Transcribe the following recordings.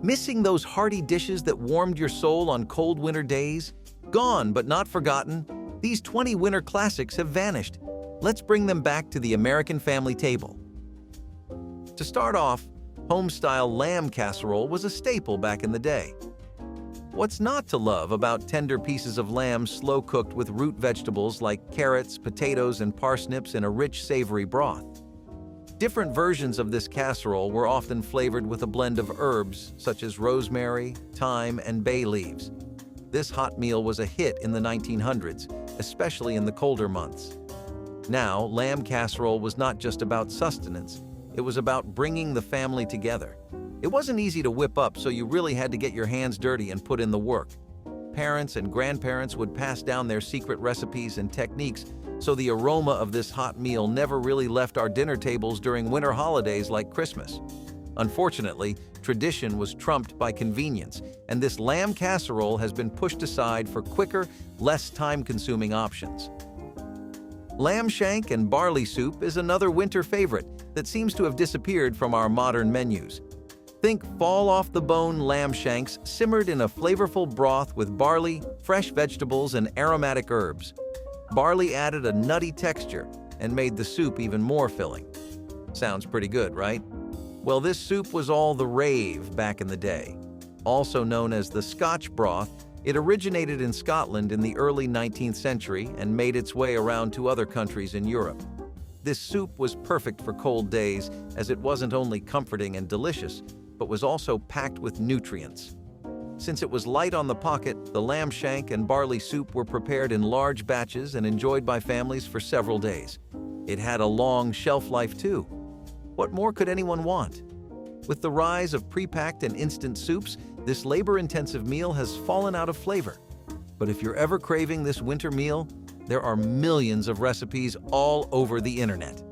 Missing those hearty dishes that warmed your soul on cold winter days? Gone but not forgotten, these 20 winter classics have vanished. Let's bring them back to the American family table. To start off, home-style lamb casserole was a staple back in the day. What's not to love about tender pieces of lamb slow-cooked with root vegetables like carrots, potatoes, and parsnips in a rich, savory broth? Different versions of this casserole were often flavored with a blend of herbs such as rosemary, thyme, and bay leaves. This hot meal was a hit in the 1900s, especially in the colder months. Now, lamb casserole was not just about sustenance, it was about bringing the family together. It wasn't easy to whip up, so you really had to get your hands dirty and put in the work. Parents and grandparents would pass down their secret recipes and techniques, so the aroma of this hot meal never really left our dinner tables during winter holidays like Christmas. Unfortunately, tradition was trumped by convenience, and this lamb casserole has been pushed aside for quicker, less time-consuming options. Lamb shank and barley soup is another winter favorite that seems to have disappeared from our modern menus. Think fall-off-the-bone lamb shanks simmered in a flavorful broth with barley, fresh vegetables, and aromatic herbs. Barley added a nutty texture and made the soup even more filling. Sounds pretty good, right? Well, this soup was all the rave back in the day. Also known as the Scotch broth, it originated in Scotland in the early 19th century and made its way around to other countries in Europe. This soup was perfect for cold days as it wasn't only comforting and delicious, but was also packed with nutrients. Since it was light on the pocket, the lamb shank and barley soup were prepared in large batches and enjoyed by families for several days. It had a long shelf life too. What more could anyone want? With the rise of pre-packed and instant soups, this labor-intensive meal has fallen out of flavor. But if you're ever craving this winter meal, there are millions of recipes all over the internet.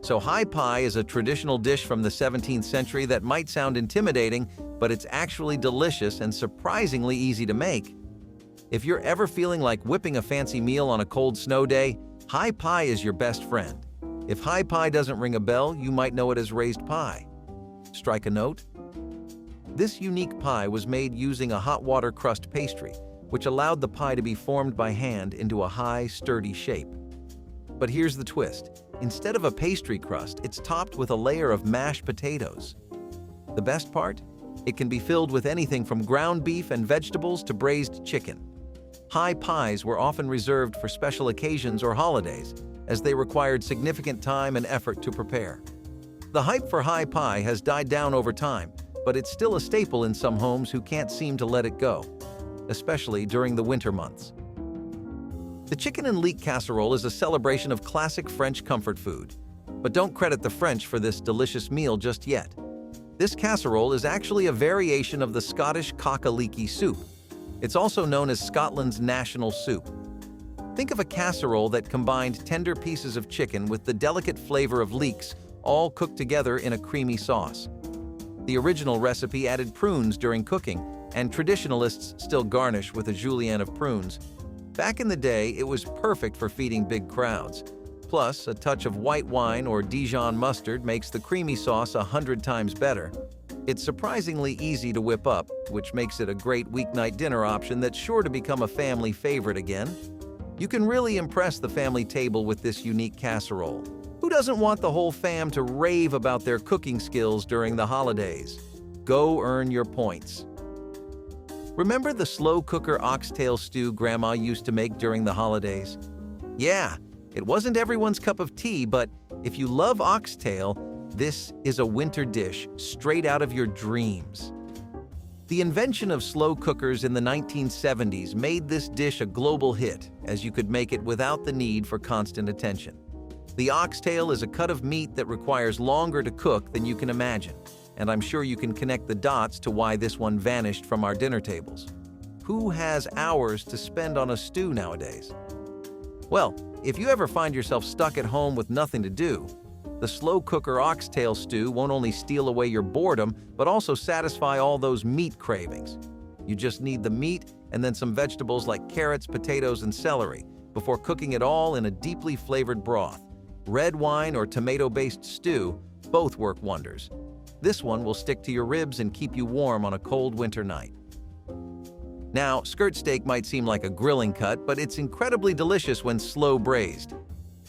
So Hai Pai is a traditional dish from the 17th century that might sound intimidating, but it's actually delicious and surprisingly easy to make. If you're ever feeling like whipping a fancy meal on a cold snow day, Hai Pai is your best friend. If Hai Pai doesn't ring a bell, you might know it as raised pie. Strike a note? This unique pie was made using a hot water crust pastry, which allowed the pie to be formed by hand into a high, sturdy shape. But here's the twist. Instead of a pastry crust, it's topped with a layer of mashed potatoes. The best part? It can be filled with anything from ground beef and vegetables to braised chicken. Hai Pais were often reserved for special occasions or holidays, as they required significant time and effort to prepare. The hype for Hai Pai has died down over time, but it's still a staple in some homes who can't seem to let it go, especially during the winter months. The chicken and leek casserole is a celebration of classic French comfort food. But don't credit the French for this delicious meal just yet. This casserole is actually a variation of the Scottish cock-a-leekie soup. It's also known as Scotland's national soup. Think of a casserole that combined tender pieces of chicken with the delicate flavor of leeks, all cooked together in a creamy sauce. The original recipe added prunes during cooking, and traditionalists still garnish with a julienne of prunes. Back in the day, it was perfect for feeding big crowds. Plus, a touch of white wine or Dijon mustard makes the creamy sauce 100 times better. It's surprisingly easy to whip up, which makes it a great weeknight dinner option that's sure to become a family favorite again. You can really impress the family table with this unique casserole. Who doesn't want the whole fam to rave about their cooking skills during the holidays? Go earn your points. Remember the slow cooker oxtail stew Grandma used to make during the holidays? Yeah, it wasn't everyone's cup of tea, but if you love oxtail, this is a winter dish straight out of your dreams. The invention of slow cookers in the 1970s made this dish a global hit, as you could make it without the need for constant attention. The oxtail is a cut of meat that requires longer to cook than you can imagine, and I'm sure you can connect the dots to why this one vanished from our dinner tables. Who has hours to spend on a stew nowadays? Well, if you ever find yourself stuck at home with nothing to do, the slow cooker oxtail stew won't only steal away your boredom, but also satisfy all those meat cravings. You just need the meat and then some vegetables like carrots, potatoes, and celery before cooking it all in a deeply flavored broth. Red wine or tomato-based stew both work wonders. This one will stick to your ribs and keep you warm on a cold winter night. Now, skirt steak might seem like a grilling cut, but it's incredibly delicious when slow braised.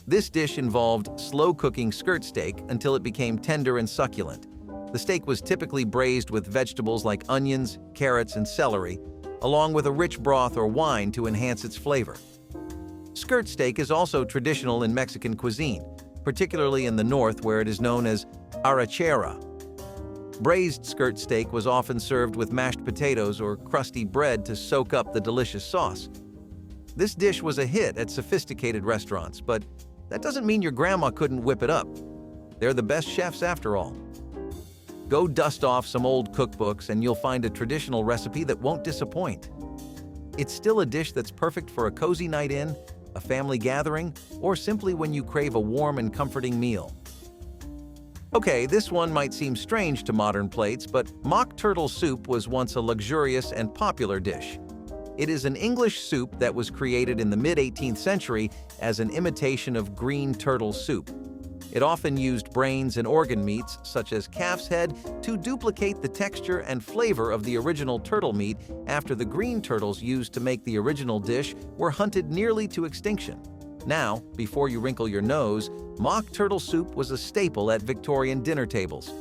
This dish involved slow cooking skirt steak until it became tender and succulent. The steak was typically braised with vegetables like onions, carrots, and celery, along with a rich broth or wine to enhance its flavor. Skirt steak is also traditional in Mexican cuisine, particularly in the north where it is known as arrachera. Braised skirt steak was often served with mashed potatoes or crusty bread to soak up the delicious sauce. This dish was a hit at sophisticated restaurants, but that doesn't mean your grandma couldn't whip it up. They're the best chefs after all. Go dust off some old cookbooks and you'll find a traditional recipe that won't disappoint. It's still a dish that's perfect for a cozy night in, a family gathering, or simply when you crave a warm and comforting meal. Okay, this one might seem strange to modern plates, but mock turtle soup was once a luxurious and popular dish. It is an English soup that was created in the mid-18th century as an imitation of green turtle soup. It often used brains and organ meats, such as calf's head, to duplicate the texture and flavor of the original turtle meat after the green turtles used to make the original dish were hunted nearly to extinction. Now, before you wrinkle your nose, mock turtle soup was a staple at Victorian dinner tables.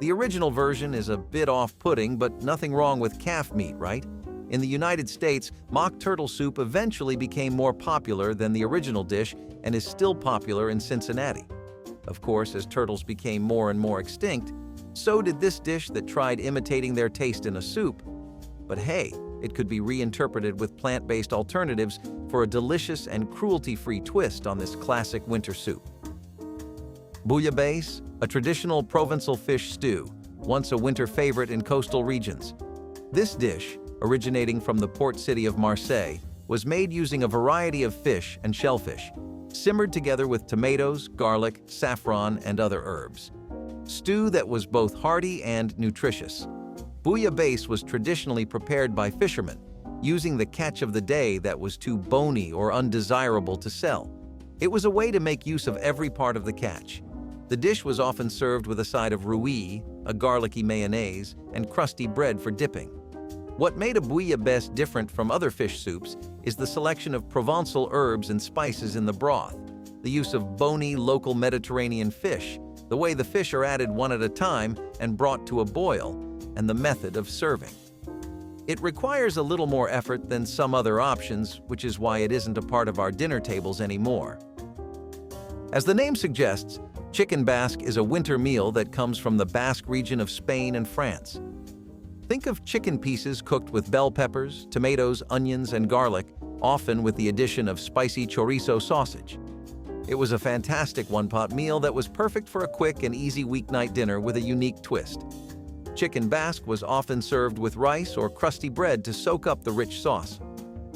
The original version is a bit off-putting, but nothing wrong with calf meat, right? In the United States, mock turtle soup eventually became more popular than the original dish and is still popular in Cincinnati. Of course, as turtles became more and more extinct, so did this dish that tried imitating their taste in a soup. But hey, it could be reinterpreted with plant-based alternatives for a delicious and cruelty-free twist on this classic winter soup. Booya Bas, a traditional Provençal fish stew, once a winter favorite in coastal regions. This dish, originating from the port city of Marseille, was made using a variety of fish and shellfish, simmered together with tomatoes, garlic, saffron, and other herbs. Stew that was both hearty and nutritious. Booya Bas was traditionally prepared by fishermen, using the catch of the day that was too bony or undesirable to sell. It was a way to make use of every part of the catch. The dish was often served with a side of roux, a garlicky mayonnaise, and crusty bread for dipping. What made a Booya Bas different from other fish soups is the selection of Provençal herbs and spices in the broth, the use of bony local Mediterranean fish, the way the fish are added one at a time and brought to a boil, and the method of serving. It requires a little more effort than some other options, which is why it isn't a part of our dinner tables anymore. As the name suggests, chicken basque is a winter meal that comes from the Basque region of Spain and France. Think of chicken pieces cooked with bell peppers, tomatoes, onions, and garlic, often with the addition of spicy chorizo sausage. It was a fantastic one-pot meal that was perfect for a quick and easy weeknight dinner with a unique twist. Chicken basque was often served with rice or crusty bread to soak up the rich sauce.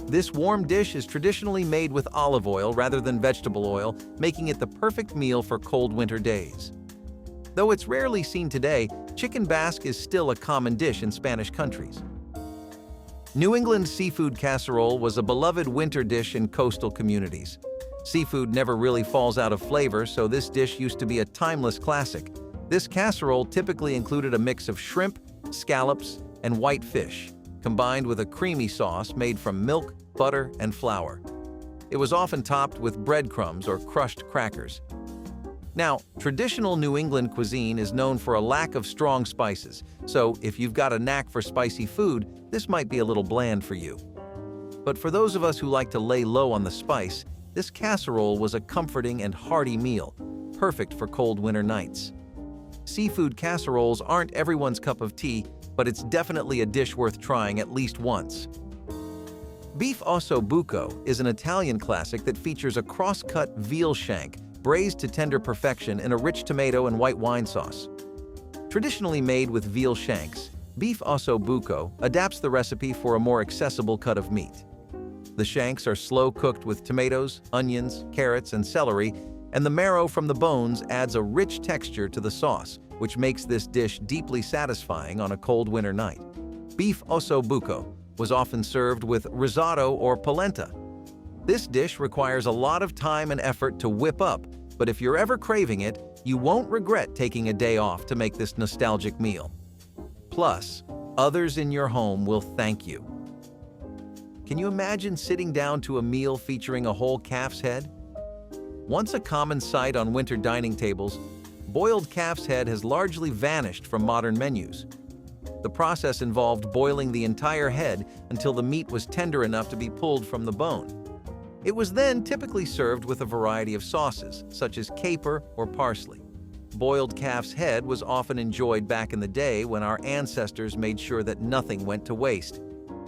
This warm dish is traditionally made with olive oil rather than vegetable oil, making it the perfect meal for cold winter days. Though it's rarely seen today, chicken basque is still a common dish in Spanish countries. New England seafood casserole was a beloved winter dish in coastal communities. Seafood never really falls out of flavor, so this dish used to be a timeless classic. This casserole typically included a mix of shrimp, scallops, and white fish, combined with a creamy sauce made from milk, butter, and flour. It was often topped with breadcrumbs or crushed crackers. Now, traditional New England cuisine is known for a lack of strong spices, so if you've got a knack for spicy food, this might be a little bland for you. But for those of us who like to lay low on the spice, this casserole was a comforting and hearty meal, perfect for cold winter nights. Seafood casseroles aren't everyone's cup of tea, but it's definitely a dish worth trying at least once. Beef Oso Buco is an Italian classic that features a cross-cut veal shank braised to tender perfection in a rich tomato and white wine sauce. Traditionally made with veal shanks, Beef Oso Buco adapts the recipe for a more accessible cut of meat. The shanks are slow cooked with tomatoes, onions, carrots, and celery, and the marrow from the bones adds a rich texture to the sauce, which makes this dish deeply satisfying on a cold winter night. Beef Oso Buco was often served with risotto or polenta. This dish requires a lot of time and effort to whip up, but if you're ever craving it, You won't regret taking a day off to make this nostalgic meal. Plus, others in your home will thank you. Can you imagine sitting down to a meal featuring a whole calf's head? Once a common sight on winter dining tables, boiled calf's head has largely vanished from modern menus. The process involved boiling the entire head until the meat was tender enough to be pulled from the bone. It was then typically served with a variety of sauces, such as caper or parsley. Boiled calf's head was often enjoyed back in the day when our ancestors made sure that nothing went to waste.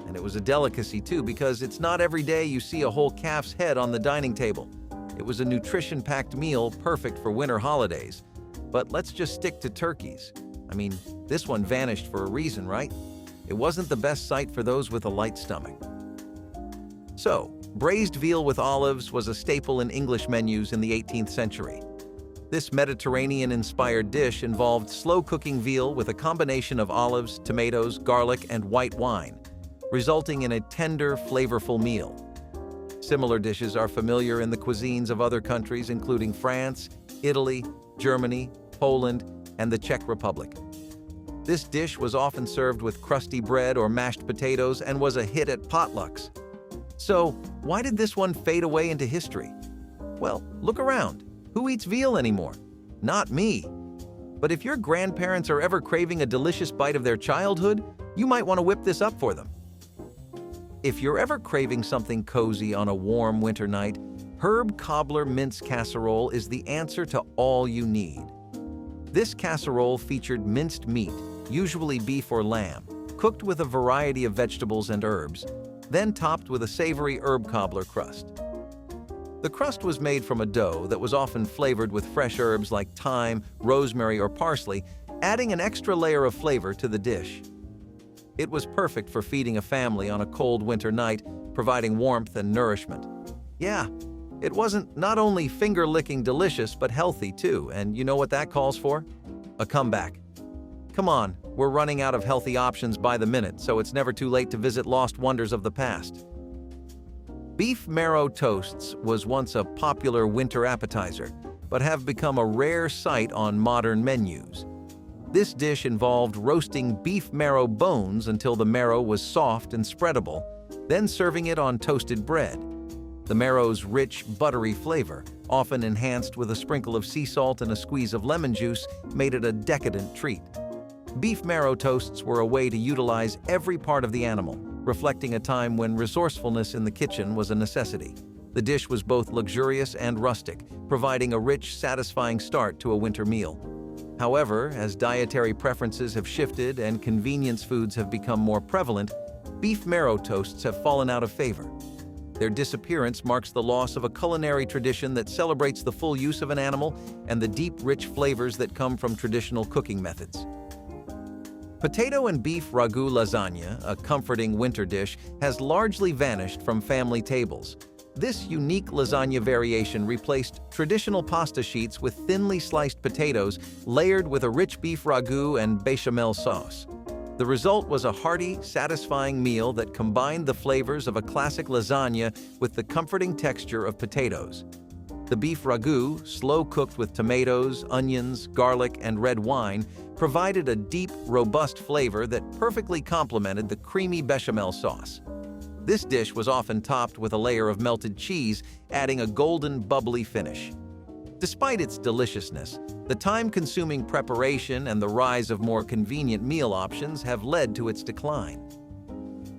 And it was a delicacy too, because it's not every day you see a whole calf's head on the dining table. It was a nutrition-packed meal perfect for winter holidays. But let's just stick to turkeys. I mean, this one vanished for a reason, right? It wasn't the best sight for those with a light stomach. So, braised veal with olives was a staple in English menus in the 18th century. This Mediterranean-inspired dish involved slow-cooking veal with a combination of olives, tomatoes, garlic, and white wine, resulting in a tender, flavorful meal. Similar dishes are familiar in the cuisines of other countries, including France, Italy, Germany, Poland, and the Czech Republic. This dish was often served with crusty bread or mashed potatoes and was a hit at potlucks. So, why did this one fade away into history? Well, look around. Who eats veal anymore? Not me. But if your grandparents are ever craving a delicious bite of their childhood, you might want to whip this up for them. If you're ever craving something cozy on a warm winter night, herb cobbler mince casserole is the answer to all you need. This casserole featured minced meat, usually beef or lamb, cooked with a variety of vegetables and herbs, then topped with a savory herb cobbler crust. The crust was made from a dough that was often flavored with fresh herbs like thyme, rosemary, or parsley, adding an extra layer of flavor to the dish. It was perfect for feeding a family on a cold winter night, providing warmth and nourishment. Yeah, it wasn't not only finger-licking delicious, but healthy too, and you know what that calls for? A comeback. Come on, we're running out of healthy options by the minute, so it's never too late to visit lost wonders of the past. Beef marrow toasts was once a popular winter appetizer, but have become a rare sight on modern menus. This dish involved roasting beef marrow bones until the marrow was soft and spreadable, then serving it on toasted bread. The marrow's rich, buttery flavor, often enhanced with a sprinkle of sea salt and a squeeze of lemon juice, made it a decadent treat. Beef marrow toasts were a way to utilize every part of the animal, reflecting a time when resourcefulness in the kitchen was a necessity. The dish was both luxurious and rustic, providing a rich, satisfying start to a winter meal. However, as dietary preferences have shifted and convenience foods have become more prevalent, beef marrow toasts have fallen out of favor. Their disappearance marks the loss of a culinary tradition that celebrates the full use of an animal and the deep, rich flavors that come from traditional cooking methods. Potato and beef ragu lasagna, a comforting winter dish, has largely vanished from family tables. This unique lasagna variation replaced traditional pasta sheets with thinly sliced potatoes layered with a rich beef ragu and bechamel sauce. The result was a hearty, satisfying meal that combined the flavors of a classic lasagna with the comforting texture of potatoes. The beef ragu, slow-cooked with tomatoes, onions, garlic, and red wine, provided a deep, robust flavor that perfectly complemented the creamy bechamel sauce. This dish was often topped with a layer of melted cheese, adding a golden, bubbly finish. Despite its deliciousness, the time-consuming preparation and the rise of more convenient meal options have led to its decline.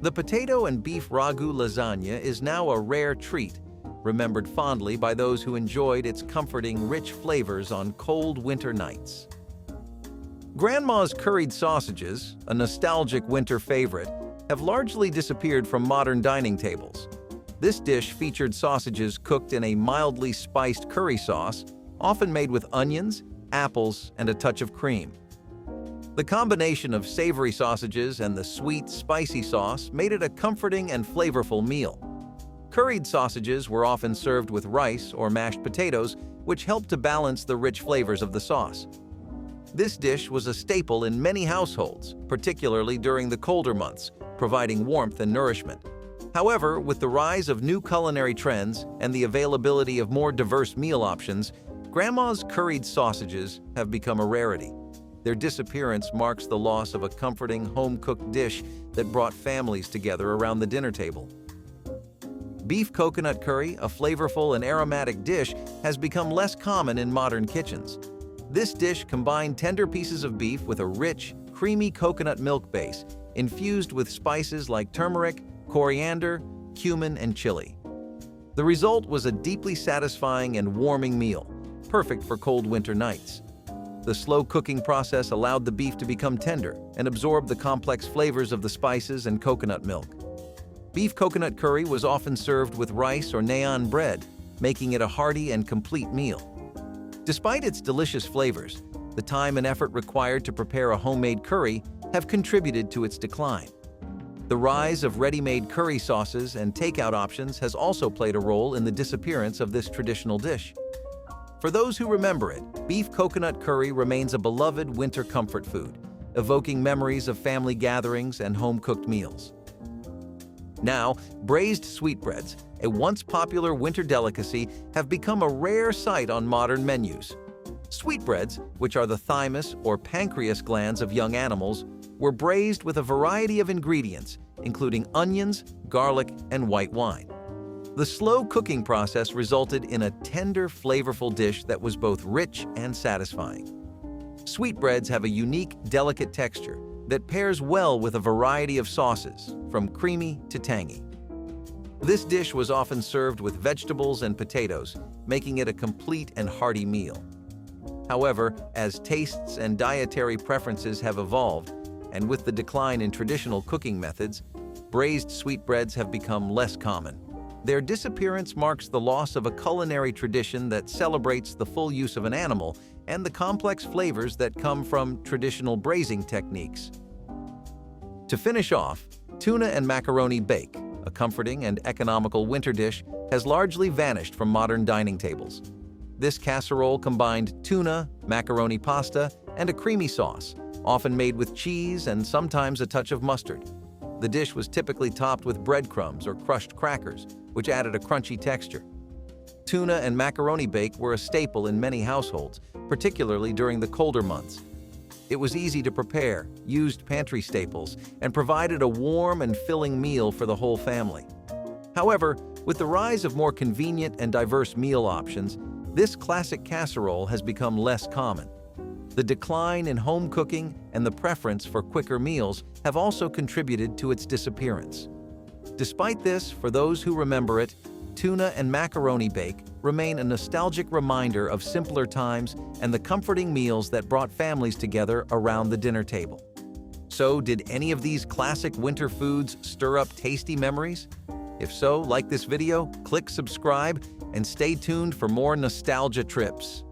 The potato and beef ragu lasagna is now a rare treat, remembered fondly by those who enjoyed its comforting, rich flavors on cold winter nights. Grandma's curried sausages, a nostalgic winter favorite, have largely disappeared from modern dining tables. This dish featured sausages cooked in a mildly spiced curry sauce, often made with onions, apples, and a touch of cream. The combination of savory sausages and the sweet, spicy sauce made it a comforting and flavorful meal. Curried sausages were often served with rice or mashed potatoes, which helped to balance the rich flavors of the sauce. This dish was a staple in many households, particularly during the colder months, providing warmth and nourishment. However, with the rise of new culinary trends and the availability of more diverse meal options, Grandma's curried sausages have become a rarity. Their disappearance marks the loss of a comforting, home-cooked dish that brought families together around the dinner table. Beef coconut curry, a flavorful and aromatic dish, has become less common in modern kitchens. This dish combined tender pieces of beef with a rich, creamy coconut milk base, infused with spices like turmeric, coriander, cumin, and chili. The result was a deeply satisfying and warming meal, perfect for cold winter nights. The slow cooking process allowed the beef to become tender and absorb the complex flavors of the spices and coconut milk. Beef coconut curry was often served with rice or naan bread, making it a hearty and complete meal. Despite its delicious flavors, the time and effort required to prepare a homemade curry have contributed to its decline. The rise of ready-made curry sauces and takeout options has also played a role in the disappearance of this traditional dish. For those who remember it, beef coconut curry remains a beloved winter comfort food, evoking memories of family gatherings and home-cooked meals. Now, braised sweetbreads, a once popular winter delicacy, have become a rare sight on modern menus. Sweetbreads, which are the thymus or pancreas glands of young animals, were braised with a variety of ingredients, including onions, garlic, and white wine. The slow cooking process resulted in a tender, flavorful dish that was both rich and satisfying. Sweetbreads have a unique, delicate texture that pairs well with a variety of sauces, from creamy to tangy. This dish was often served with vegetables and potatoes, making it a complete and hearty meal. However, as tastes and dietary preferences have evolved, and with the decline in traditional cooking methods, braised sweetbreads have become less common. Their disappearance marks the loss of a culinary tradition that celebrates the full use of an animal and the complex flavors that come from traditional braising techniques. To finish off, tuna and macaroni bake, a comforting and economical winter dish, has largely vanished from modern dining tables. This casserole combined tuna, macaroni pasta, and a creamy sauce, often made with cheese and sometimes a touch of mustard. The dish was typically topped with breadcrumbs or crushed crackers, which added a crunchy texture. Tuna and macaroni bake were a staple in many households, particularly during the colder months. It was easy to prepare, used pantry staples, and provided a warm and filling meal for the whole family. However, with the rise of more convenient and diverse meal options, this classic casserole has become less common. The decline in home cooking and the preference for quicker meals have also contributed to its disappearance. Despite this, for those who remember it, tuna and macaroni bake remain a nostalgic reminder of simpler times and the comforting meals that brought families together around the dinner table. So, did any of these classic winter foods stir up tasty memories? If so, like this video, click subscribe, and stay tuned for more nostalgia trips.